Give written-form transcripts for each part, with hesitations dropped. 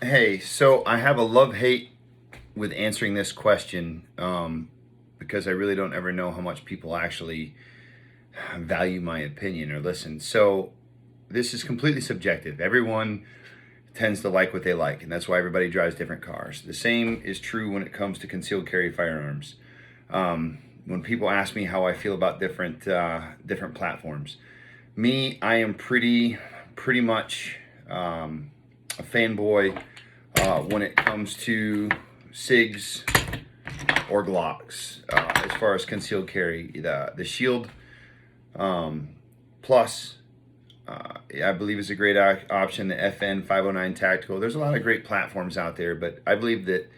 Hey, so I have a love-hate with answering this question because I really don't ever know how much people actually value my opinion or listen. So this is completely subjective. Everyone tends to like what they like, and that's why everybody drives different cars. The same is true when it comes to concealed carry firearms. When people ask me how I feel about different platforms, I am pretty much a fanboy when it comes to SIGs or Glocks. As far as concealed carry, the Shield Plus, I believe is a great option. The FN 509 Tactical. There's a lot of great platforms out there, but I believe that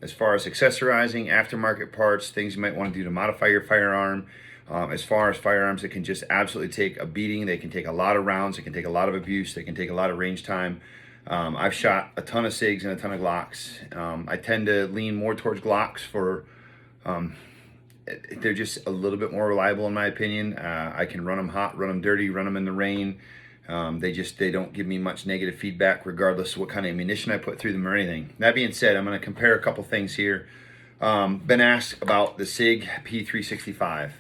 as far as accessorizing, aftermarket parts, things you might want to do to modify your firearm. As far as firearms that can just absolutely take a beating, they can take a lot of rounds, they can take a lot of abuse, they can take a lot of range time. I've shot a ton of SIGs and a ton of Glocks. I tend to lean more towards Glocks for, they're just a little bit more reliable in my opinion. I can run them hot, run them dirty, run them in the rain. They don't give me much negative feedback regardless of what kind of ammunition I put through them or anything. That being said, I'm going to compare a couple things here. Been asked about the SIG P365.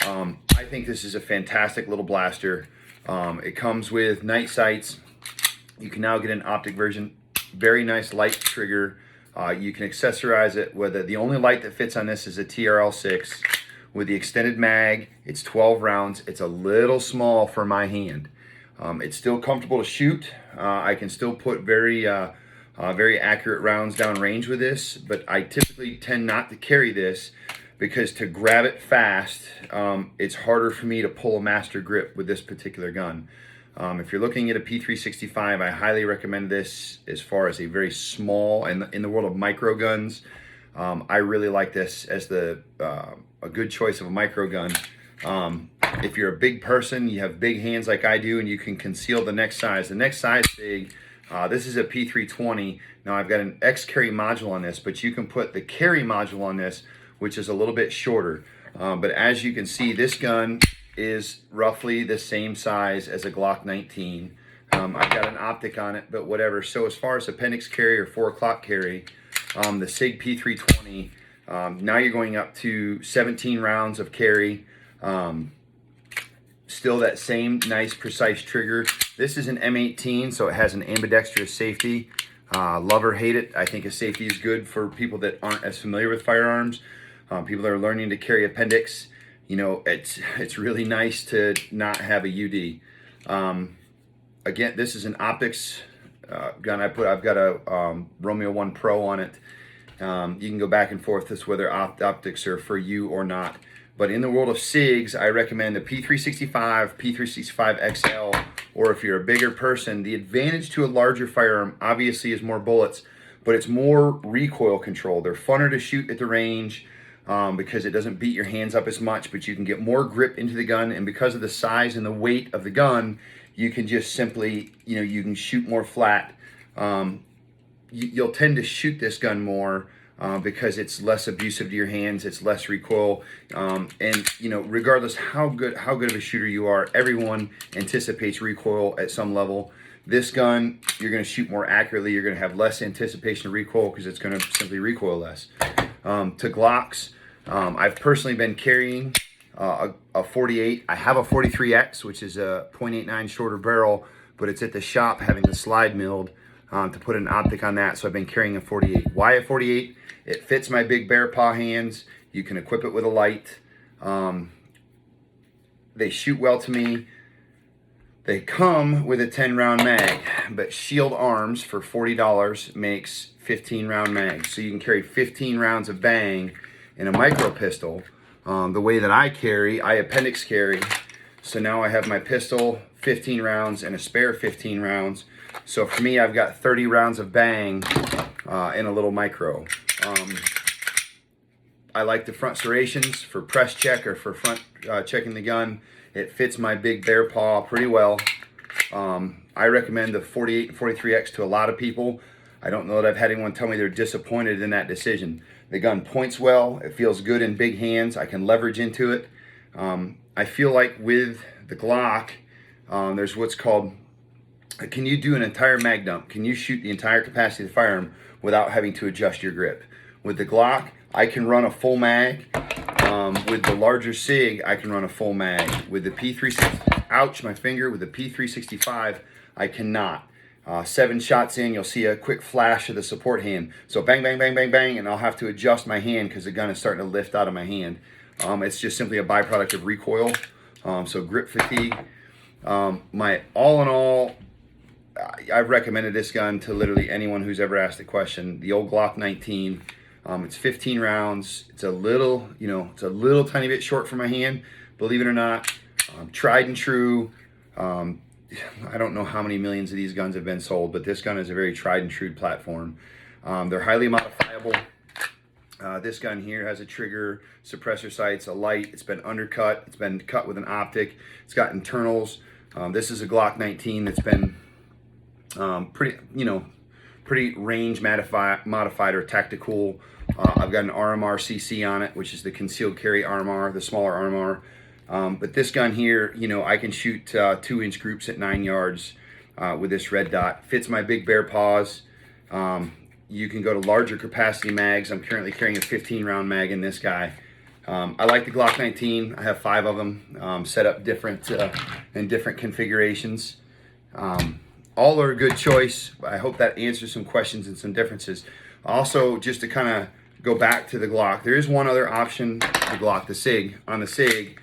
I think this is a fantastic little blaster. It comes with night sights. You can now get an optic version. Very nice light trigger. You can accessorize it with the only light that fits on this is a TRL6 with the extended mag. It's 12 rounds. It's a little small for my hand. It's still comfortable to shoot. I can still put very accurate rounds down range with this, but I typically tend not to carry this because to grab it fast, it's harder for me to pull a master grip with this particular gun. If you're looking at a P365, I highly recommend this as far as a very small, and in the world of micro guns, I really like this as a good choice of a micro gun. If you're a big person, you have big hands like I do, and you can conceal the next size. The next size big, this is a P320. Now I've got an X carry module on this, but you can put the carry module on this, which is a little bit shorter. But as you can see, this gun is roughly the same size as a Glock 19. I've got an optic on it, but whatever. So as far as appendix carry or 4 o'clock carry, the SIG P320, now you're going up to 17 rounds of carry. Still that same nice precise trigger. This is an M18, so it has an ambidextrous safety. Love or hate it, I think a safety is good for people that aren't as familiar with firearms. People that are learning to carry appendix, you know, it's really nice to not have a UD. Again, this is an optics gun. I've got a Romeo 1 Pro on it. You can go back and forth as whether optics are for you or not. But in the world of SIGs, I recommend the P365, P365 XL, or if you're a bigger person, the advantage to a larger firearm obviously is more bullets, but it's more recoil control. They're funner to shoot at the range because it doesn't beat your hands up as much, but you can get more grip into the gun, and because of the size and the weight of the gun, you can just simply, you can shoot more flat. You'll tend to shoot this gun more because it's less abusive to your hands, it's less recoil, and regardless how good of a shooter you are, everyone anticipates recoil at some level. This gun, you're going to shoot more accurately, you're going to have less anticipation of recoil because it's going to simply recoil less. To Glocks, I've personally been carrying a 48. I have a 43X, which is a .89 shorter barrel, but it's at the shop having the slide milled to put an optic on that, so I've been carrying a 48. Why a 48? It fits my big bear paw hands. You can equip it with a light. They shoot well to me. They come with a 10-round mag, but Shield Arms for $40 makes 15-round mags. So you can carry 15 rounds of bang in a micro pistol. The way that I carry, I appendix carry. So now I have my pistol, 15 rounds, and a spare 15 rounds. So for me, I've got 30 rounds of bang in a little micro. I like the front serrations for press check or for front checking the gun. It fits my big bear paw pretty well. I recommend the 48 and 43X to a lot of people. I don't know that I've had anyone tell me they're disappointed in that decision. The gun points well. It feels good in big hands. I can leverage into it. I feel like with the Glock, there's what's called can you do an entire mag dump? Can you shoot the entire capacity of the firearm without having to adjust your grip? With the Glock, I can run a full mag. With the larger SIG, I can run a full mag. With the P360, ouch, my finger. With the P365, I cannot. 7 shots in, you'll see a quick flash of the support hand. So bang, bang, bang, bang, bang, and I'll have to adjust my hand because the gun is starting to lift out of my hand. It's just simply a byproduct of recoil. So grip fatigue. My all in all, I've recommended this gun to literally anyone who's ever asked a question. The old Glock 19. It's 15 rounds. It's a little, it's a little tiny bit short for my hand, believe it or not. Tried and true. I don't know how many millions of these guns have been sold, but this gun is a very tried and true platform. They're highly modifiable. This gun here has a trigger, suppressor sights, a light. It's been undercut. It's been cut with an optic. It's got internals. This is a Glock 19 that's been pretty range modified or tactical. I've got an RMR CC on it, which is the concealed carry RMR, the smaller RMR. But this gun here, I can shoot 2-inch groups at 9 yards with this red dot. Fits my big bear paws. You can go to larger capacity mags. I'm currently carrying a 15-round mag in this guy. I like the Glock 19. I have 5 of them set up different in different configurations. All are a good choice. I hope that answers some questions and some differences. Also, just to kind of go back to the Glock, there is one other option, the Glock, the SIG. On the SIG,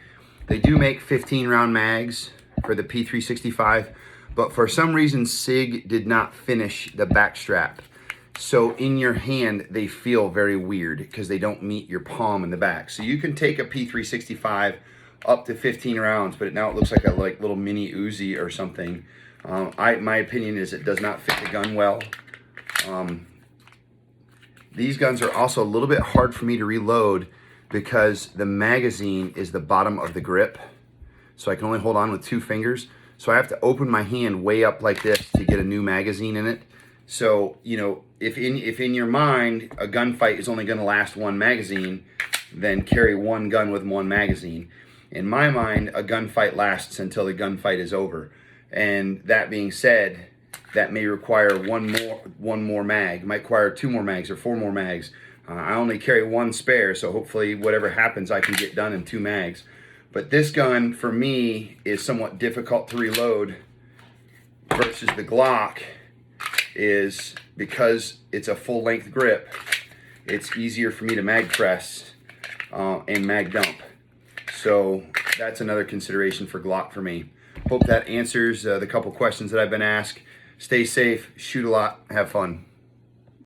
they do make 15-round mags for the P365, but for some reason, SIG did not finish the back strap. So in your hand, they feel very weird because they don't meet your palm in the back. So you can take a P365 up to 15 rounds, but now it looks like a little mini Uzi or something. My opinion is it does not fit the gun well. These guns are also a little bit hard for me to reload because the magazine is the bottom of the grip. So I can only hold on with 2 fingers. So I have to open my hand way up like this to get a new magazine in it. So, if in your mind a gunfight is only going to last 1 magazine, then carry 1 gun with 1 magazine. In my mind, a gunfight lasts until the gunfight is over. And that being said, that may require one more mag. It might require 2 more mags or 4 more mags. I only carry 1 spare, so hopefully whatever happens I can get done in 2 mags. But this gun, for me, is somewhat difficult to reload versus the Glock is because it's a full-length grip. It's easier for me to mag press and mag dump. So that's another consideration for Glock for me. Hope that answers the couple questions that I've been asked. Stay safe, shoot a lot, have fun.